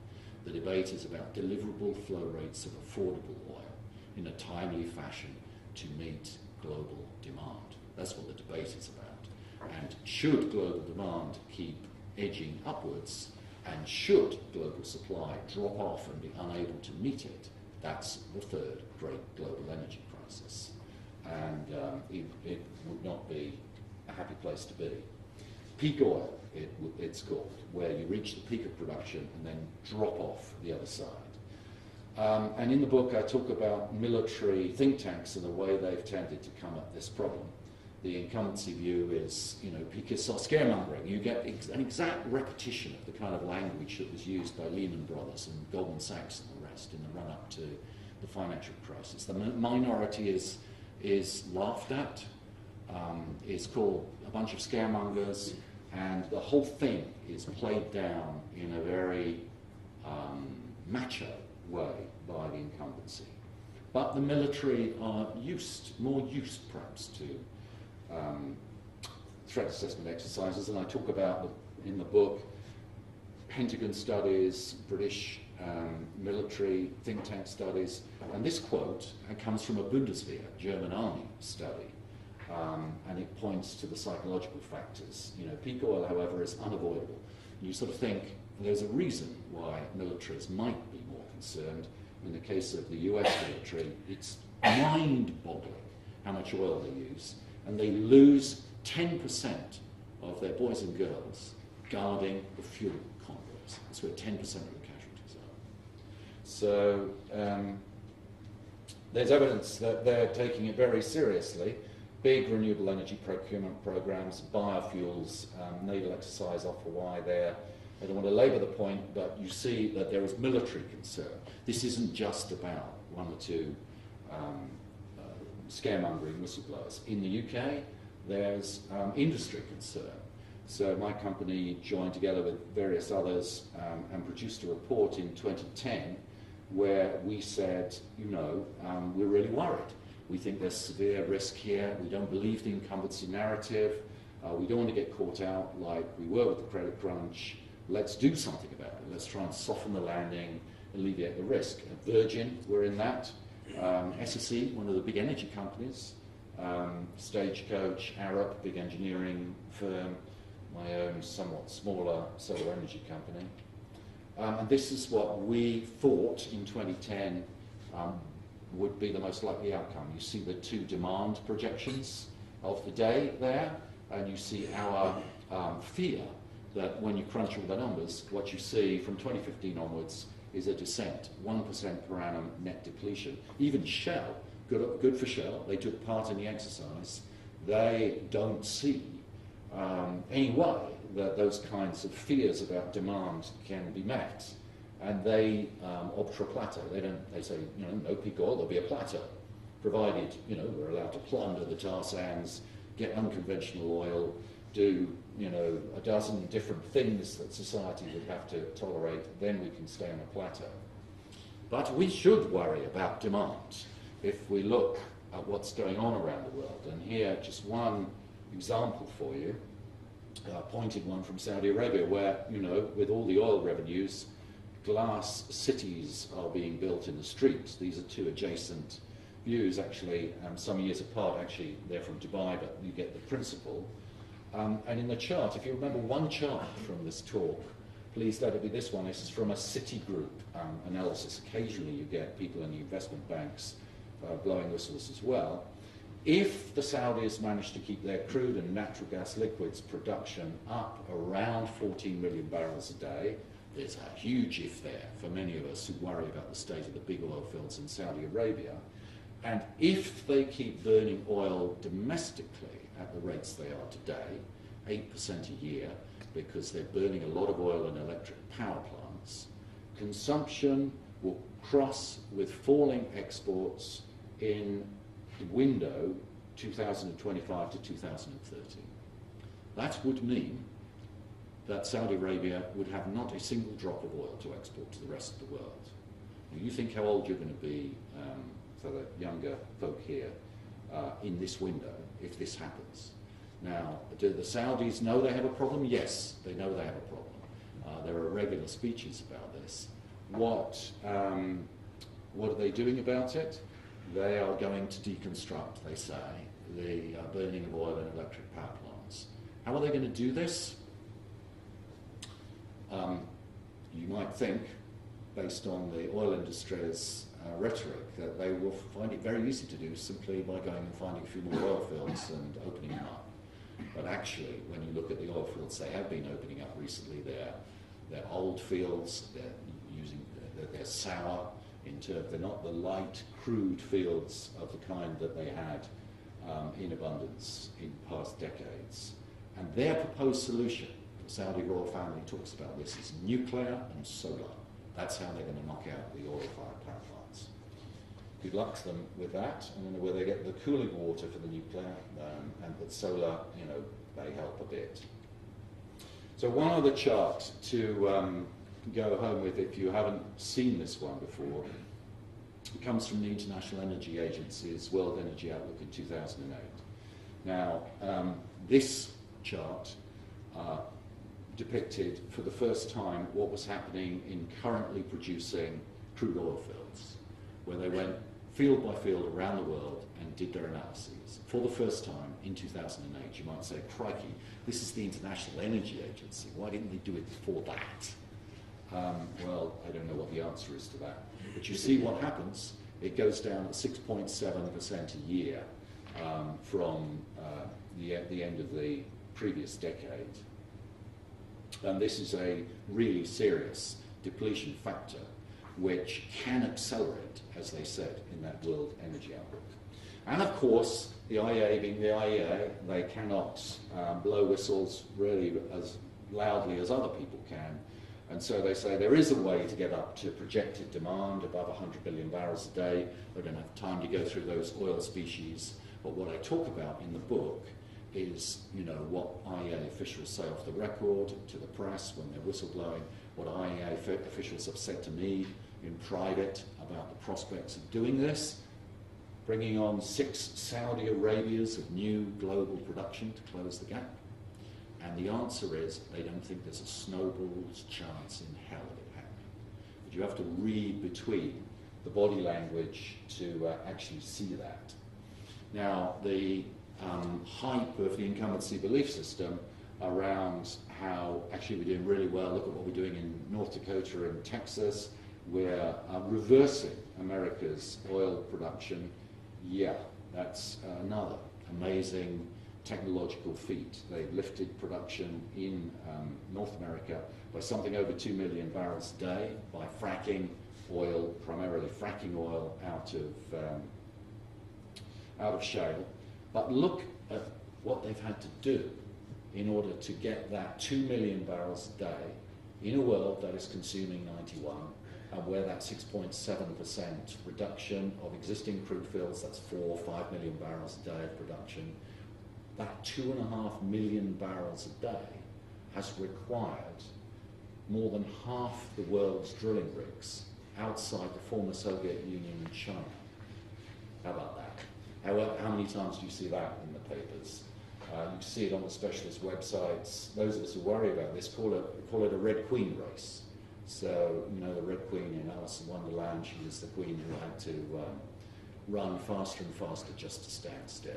The debate is about deliverable flow rates of affordable oil in a timely fashion to meet global demand. That's what the debate is about. And should global demand keep edging upwards, and should global supply drop off and be unable to meet it, that's the third great global energy crisis. And it would not be a happy place to be. Peak oil, it's called, where you reach the peak of production and then drop off the other side. And in the book I talk about military think tanks and the way they've tended to come at this problem. The incumbency view is, peak is scaremongering. You get an exact repetition of the kind of language that was used by Lehman Brothers and Goldman Sachs and the rest in the run-up to the financial crisis. The minority is laughed at, is called a bunch of scaremongers, and the whole thing is played down in a very macho way by the incumbency. But the military are more used perhaps to threat assessment exercises, and I talk about in the book Pentagon studies, British military think tank studies, and this quote comes from a Bundeswehr, German army study. And it points to the psychological factors. Peak oil, however, is unavoidable. You sort of think there's a reason why militaries might be more concerned. In the case of the US military, it's mind-boggling how much oil they use, and they lose 10% of their boys and girls guarding the fuel convoys. That's where 10% of the casualties are. So there's evidence that they're taking it very seriously. Big renewable energy procurement programs, biofuels, naval exercise off Hawaii there. I don't want to labour the point, but you see that there is military concern. This isn't just about one or two scaremongering whistleblowers. In the UK, there's industry concern. So my company joined together with various others and produced a report in 2010 where we said, we're really worried. We think there's severe risk here. We don't believe the incumbency narrative. We don't want to get caught out like we were with the credit crunch. Let's do something about it. Let's try and soften the landing, alleviate the risk. Virgin, we're in that. SSE, one of the big energy companies. Stagecoach, Arup, big engineering firm. My own somewhat smaller solar energy company. And this is what we thought in 2010 would be the most likely outcome. You see the two demand projections of the day there, and you see our fear that when you crunch all the numbers, what you see from 2015 onwards is a descent, 1% per annum net depletion. Even Shell, good for Shell, they took part in the exercise, they don't see any way that those kinds of fears about demand can be met. And they opt for a plateau. They say, no peak oil, there'll be a plateau, provided, we're allowed to plunder the tar sands, get unconventional oil, do, a dozen different things that society would have to tolerate, then we can stay on a plateau. But we should worry about demand if we look at what's going on around the world. And here, just one example for you, a pointed one from Saudi Arabia, where, with all the oil revenues, glass cities are being built in the streets. These are two adjacent views, actually, some years apart. Actually, they're from Dubai, but you get the principle. And in the chart, if you remember one chart from this talk, please let it be this one. This is from a Citigroup analysis. Occasionally you get people in the investment banks blowing whistles as well. If the Saudis manage to keep their crude and natural gas liquids production up around 14 million barrels a day, there's a huge if there for many of us who worry about the state of the big oil fields in Saudi Arabia. And if they keep burning oil domestically at the rates they are today, 8% a year, because they're burning a lot of oil in electric power plants, consumption will cross with falling exports in the window 2025 to 2030. That would mean that Saudi Arabia would have not a single drop of oil to export to the rest of the world. Now, you think how old you're going to be, for the younger folk here, in this window if this happens. Now, do the Saudis know they have a problem? Yes, they know they have a problem. There are regular speeches about this. What are they doing about it? They are going to deconstruct, they say, the burning of oil in electric power plants. How are they going to do this? You might think, based on the oil industry's rhetoric, that they will find it very easy to do simply by going and finding a few more oil fields and opening them up. But actually, when you look at the oil fields they have been opening up recently, they're old fields, they're sour, they're not the light, crude fields of the kind that they had in abundance in past decades. And their proposed solution, the Saudi royal family talks about this, is nuclear and solar. That's how they're going to knock out the oil-fired power plants. Good luck to them with that. I don't know where they get the cooling water for the nuclear, but solar, they help a bit. So one other chart to go home with if you haven't seen this one before. It comes from the International Energy Agency's World Energy Outlook in 2008. Now, this chart depicted for the first time what was happening in currently producing crude oil fields, where they went field by field around the world and did their analyses. For the first time in 2008, you might say, crikey, this is the International Energy Agency. Why didn't they do it before that? Well, I don't know what the answer is to that. But you see what happens. It goes down at 6.7% a year from the end of the previous decade. And this is a really serious depletion factor which can accelerate, as they said in that World Energy Outlook. And of course, the IEA being the IEA, they cannot blow whistles really as loudly as other people can. And so they say there is a way to get up to projected demand above 100 billion barrels a day. We don't have time to go through those oil species. But what I talk about in the book is, what IEA officials say off the record to the press when they're whistleblowing, what IEA officials have said to me in private about the prospects of doing this, bringing on 6 Saudi Arabias of new global production to close the gap. And the answer is they don't think there's a snowball's chance in hell of it happening. But you have to read between the body language to actually see that. Now, the hype of the incumbency belief system around how actually we're doing really well, look at what we're doing in North Dakota and Texas, we're reversing America's oil production. Yeah, that's another amazing technological feat. They've lifted production in North America by something over 2 million barrels a day by fracking oil, primarily fracking oil out of shale. But look at what they've had to do in order to get that 2 million barrels a day in a world that is consuming 91, and where that 6.7% reduction of existing crude fields, that's 4 or 5 million barrels a day of production, that 2.5 million barrels a day has required more than half the world's drilling rigs outside the former Soviet Union and China. How about that? How many times do you see that in the papers? You see it on the specialist websites. Those of us who worry about this call it a Red Queen race. So, the Red Queen in Alice in Wonderland, she was the queen who had to run faster and faster just to stand still.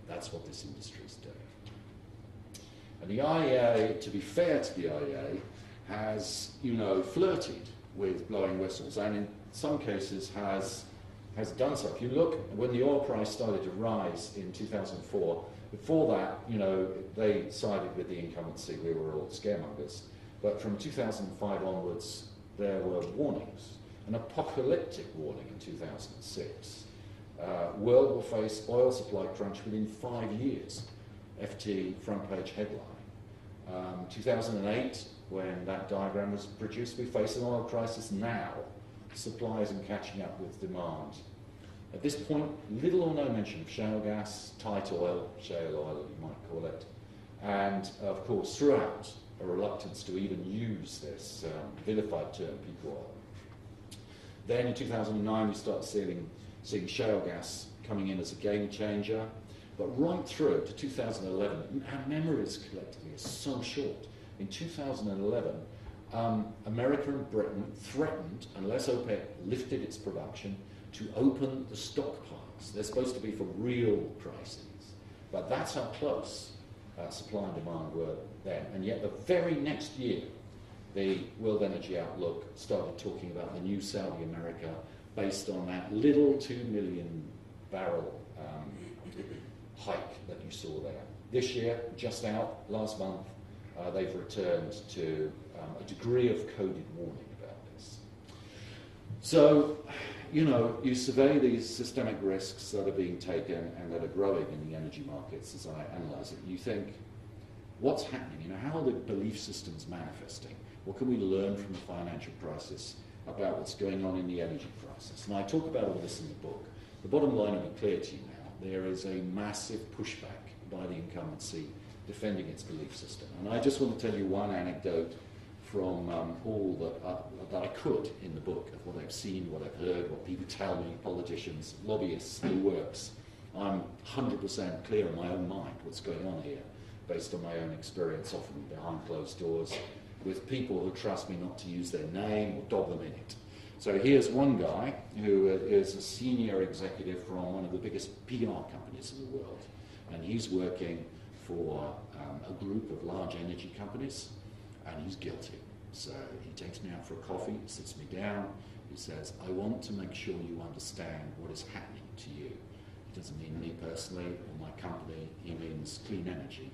That's what this industry is doing. And the IEA, to be fair to the IEA, has, flirted with blowing whistles, and in some cases has done so. If you look, when the oil price started to rise in 2004, before that, they sided with the incumbency. We were all scaremongers. But from 2005 onwards, there were warnings, an apocalyptic warning in 2006. World will face oil supply crunch within 5 years. FT front page headline. 2008, when that diagram was produced, we face an oil crisis now. Supply isn't catching up with demand. At this point, little or no mention of shale gas, tight oil, shale oil you might call it, and of course throughout a reluctance to even use this vilified term, peak oil. Then in 2009 we start seeing shale gas coming in as a game changer, but right through to 2011, our memories collectively are so short. In 2011, America and Britain threatened, unless OPEC lifted its production, to open the stockpiles. They're supposed to be for real crises, but that's how close supply and demand were then. And yet the very next year, the World Energy Outlook started talking about the new Saudi America based on that little 2 million barrel hike that you saw there. This year, just out, last month, they've returned to a degree of coded warning about this. So, you survey these systemic risks that are being taken and that are growing in the energy markets as I analyse it. You think, what's happening? How are the belief systems manifesting? What can we learn from the financial crisis about what's going on in the energy crisis? And I talk about all this in the book. The bottom line will be clear to you now. There is a massive pushback by the incumbency defending its belief system. And I just want to tell you one anecdote from all that I could in the book of what I've seen, what I've heard, what people tell me, politicians, lobbyists, the works. I'm 100% clear in my own mind what's going on here, based on my own experience, often behind closed doors, with people who trust me not to use their name or dog them in it. So here's one guy who is a senior executive from one of the biggest PR companies in the world, and he's working for a group of large energy companies, and he's guilty. So he takes me out for a coffee, sits me down, he says, I want to make sure you understand what is happening to you. He doesn't mean me personally or my company, he means clean energy.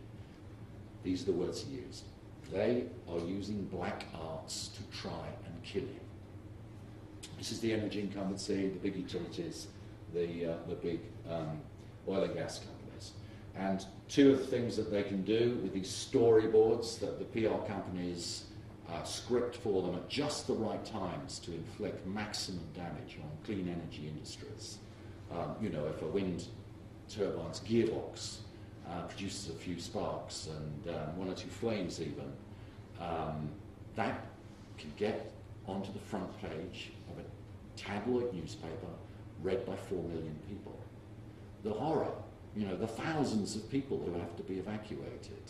These are the words he used. They are using black arts to try and kill you. This is the energy incumbency, the big utilities, the big oil and gas companies. And two of the things that they can do with these storyboards that the PR companies script for them at just the right times to inflict maximum damage on clean energy industries. If a wind turbine's gearbox produces a few sparks and one or two flames even, that can get onto the front page of a tabloid newspaper read by 4 million people. The horror, you know, the thousands of people who have to be evacuated,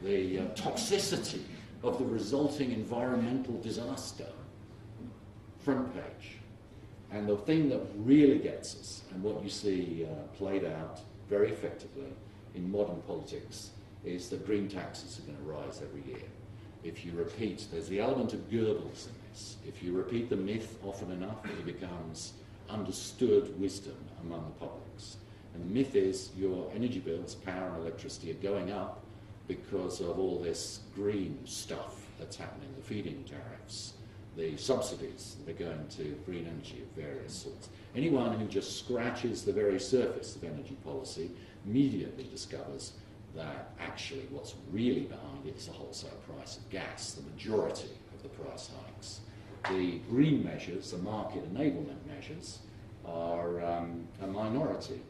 the toxicity of the resulting environmental disaster, front page. And the thing that really gets us, and what you see played out very effectively in modern politics, is that green taxes are going to rise every year. If you repeat, there's the element of Goebbels in this. If you repeat the myth often enough, it becomes understood wisdom among the publics. And the myth is your energy bills, power and electricity, are going up because of all this green stuff that's happening, the feed-in tariffs, the subsidies that are going to green energy of various sorts. Anyone who just scratches the very surface of energy policy immediately discovers that actually what's really behind it is the wholesale price of gas, the majority of the price hikes. The green measures, the market enablement measures, are a minority.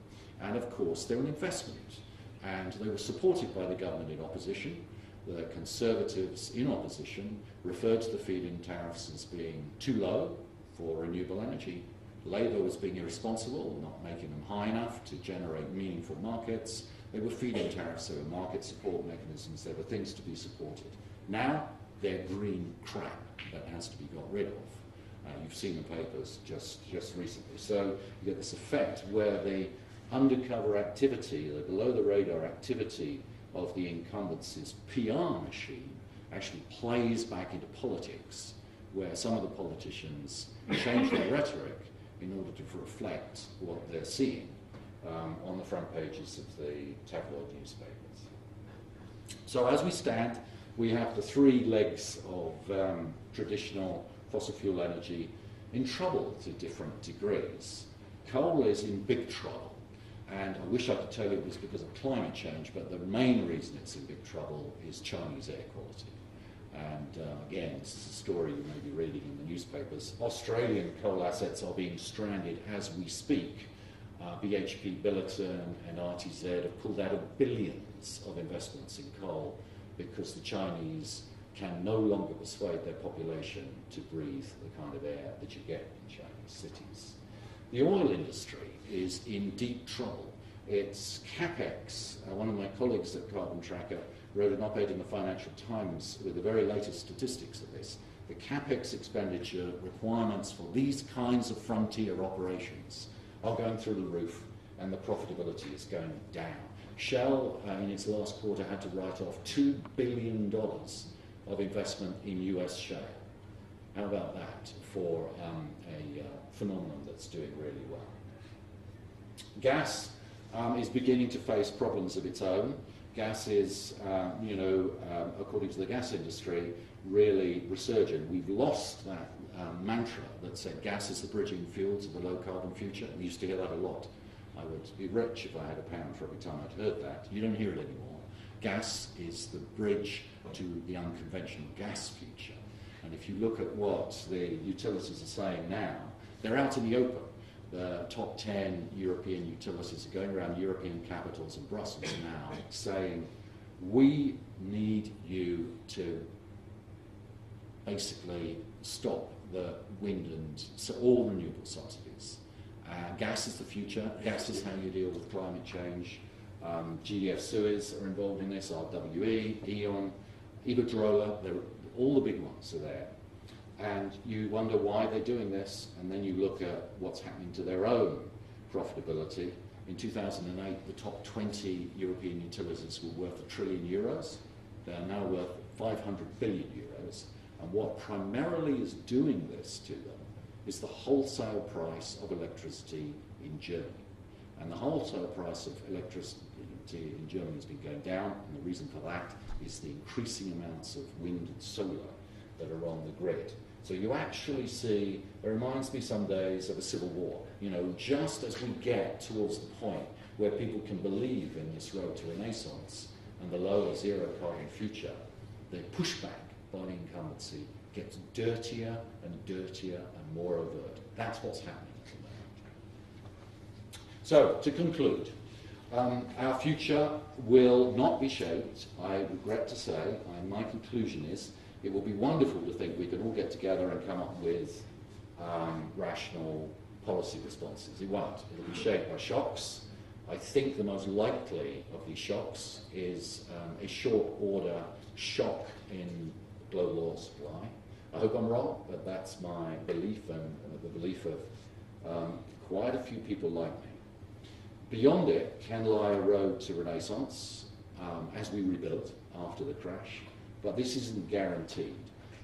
And of course, they're an investment. And they were supported by the government in opposition. The Conservatives in opposition referred to the feed-in tariffs as being too low for renewable energy. Labour was being irresponsible, not making them high enough to generate meaningful markets. They were feed-in tariffs, they were market support mechanisms, they were things to be supported. Now, they're green crap that has to be got rid of. You've seen the papers just recently. So you get this effect where the undercover activity, the below-the-radar activity of the incumbency's PR machine actually plays back into politics, where some of the politicians change their rhetoric in order to reflect what they're seeing on the front pages of the tabloid newspapers. So as we stand, we have the three legs of traditional fossil fuel energy in trouble to different degrees. Coal is in big trouble, and I wish I could tell you it was because of climate change, but the main reason it's in big trouble is Chinese air quality. And again, this is a story you may be reading in the newspapers. Australian coal assets are being stranded as we speak. BHP Billiton and RTZ have pulled out of billions of investments in coal because the Chinese can no longer persuade their population to breathe the kind of air that you get in Chinese cities. The oil industry is in deep trouble. It's capex. One of my colleagues at Carbon Tracker wrote an op-ed in the Financial Times with the very latest statistics of this. The capex expenditure requirements for these kinds of frontier operations are going through the roof, and the profitability is going down. Shell, in its last quarter, had to write off $2 billion of investment in US shale. How about that for a phenomenon that's doing really well? Gas is beginning to face problems of its own. Gas is, according to the gas industry, really resurgent. We've lost that mantra that said gas is the bridging fuel to the low-carbon future. We used to hear that a lot. I would be rich if I had £1 for every time I'd heard that. You don't hear it anymore. Gas is the bridge to the unconventional gas future. And if you look at what the utilities are saying now, they're out in the open. The top 10 European utilities are going around European capitals and Brussels now saying, we need you to basically stop the wind and all renewable subsidies. Gas is the future. Gas is how you deal with climate change. GDF Suez are involved in this, RWE, E.ON, Iberdrola, all the big ones are there. And you wonder why they're doing this, and then you look at what's happening to their own profitability. In 2008, the top 20 European utilities were worth €1 trillion. They are now worth 500 billion euros. And what primarily is doing this to them is the wholesale price of electricity in Germany. And the wholesale price of electricity in Germany has been going down, and the reason for that is the increasing amounts of wind and solar that are on the grid. So you actually see, it reminds me some days of a civil war. You know, just as we get towards the point where people can believe in this road to Renaissance and the lower zero carbon future, the pushback by the incumbency gets dirtier and dirtier and more overt. That's what's happening at the moment. So, to conclude, Our future will not be shaped, I regret to say, my conclusion is, it will be wonderful to think we can all get together and come up with rational policy responses. It won't. It'll be shaped by shocks. I think the most likely of these shocks is a short order shock in global oil supply. I hope I'm wrong, but that's my belief and the belief of quite a few people like me. Beyond it can lie a road to renaissance as we rebuild after the crash, but this isn't guaranteed,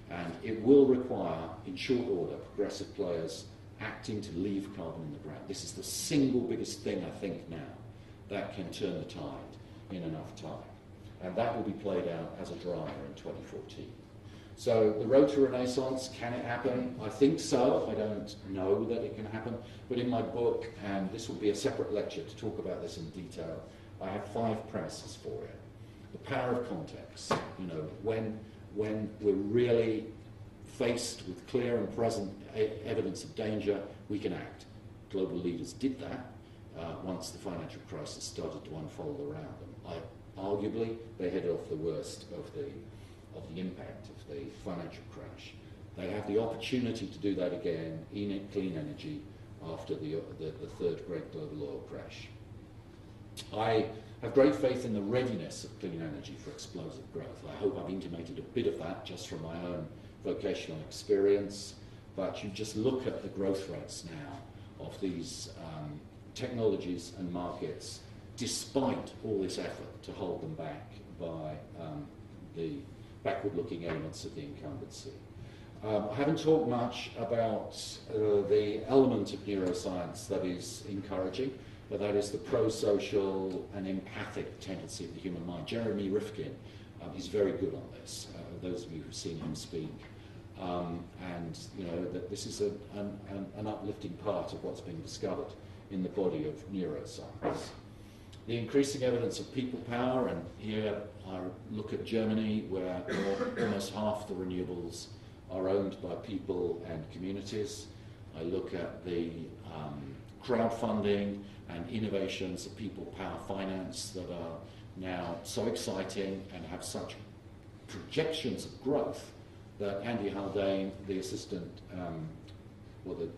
and it will require, in short order, progressive players acting to leave carbon in the ground. This is the single biggest thing, I think, now that can turn the tide in enough time, and that will be played out as a drama in 2014. So the road to renaissance, can it happen? I think so. I don't know that it can happen, but in my book, and this will be a separate lecture to talk about this in detail, I have 5 premises for it. The power of context. You know, when we're really faced with clear and present evidence of danger, we can act. Global leaders did that once the financial crisis started to unfold around them. Arguably, they headed off the worst of the impact of the financial crash. They have the opportunity to do that again in clean energy after the third great global oil crash. I have great faith in the readiness of clean energy for explosive growth. I hope I've intimated a bit of that just from my own vocational experience, but you just look at the growth rates now of these technologies and markets, despite all this effort to hold them back by the backward-looking elements of the incumbency. I haven't talked much about the element of neuroscience that is encouraging, but that is the pro-social and empathic tendency of the human mind. Jeremy Rifkin is very good on this, those of you who've seen him speak. And you know that this is an uplifting part of what's being discovered in the body of neuroscience. The increasing evidence of people power, and here I look at Germany, where almost half the renewables are owned by people and communities. I look at the crowdfunding and innovations of people power finance that are now so exciting and have such projections of growth that Andy Haldane, the assistant,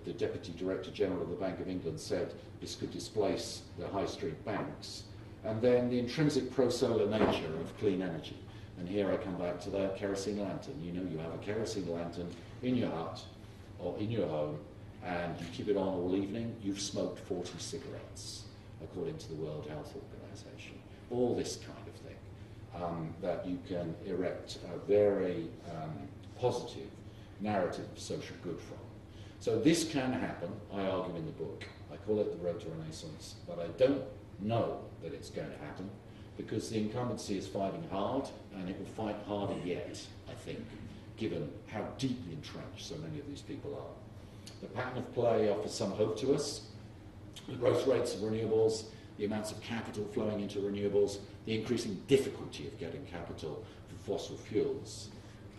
the Deputy Director General of the Bank of England, said this could displace the high street banks. And then the intrinsic pro-solar nature of clean energy. And here I come back to that kerosene lantern. You know, you have a kerosene lantern in your hut or in your home, and you keep it on all evening, you've smoked 40 cigarettes, according to the World Health Organization. All this kind of thing, that you can erect a very positive narrative of social good from. So this can happen, I argue in the book. I call it the road to renaissance, but I don't know that it's going to happen because the incumbency is fighting hard, and it will fight harder yet, I think, given how deeply entrenched so many of these people are. The pattern of play offers some hope to us. The growth rates of renewables, the amounts of capital flowing into renewables, the increasing difficulty of getting capital for fossil fuels.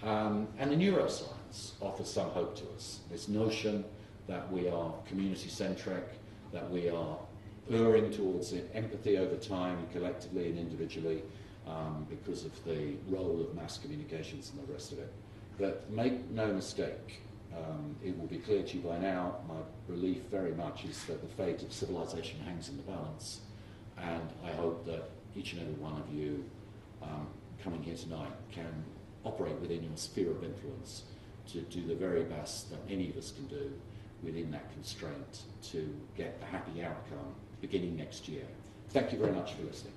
And the neuroscience offers some hope to us. This notion that we are community-centric, that we are erring towards empathy over time, collectively and individually, because of the role of mass communications and the rest of it. But make no mistake, it will be clear to you by now, my belief very much is that the fate of civilization hangs in the balance, and I hope that each and every one of you coming here tonight can operate within your sphere of influence to do the very best that any of us can do within that constraint to get a happy outcome beginning next year. Thank you very much for listening.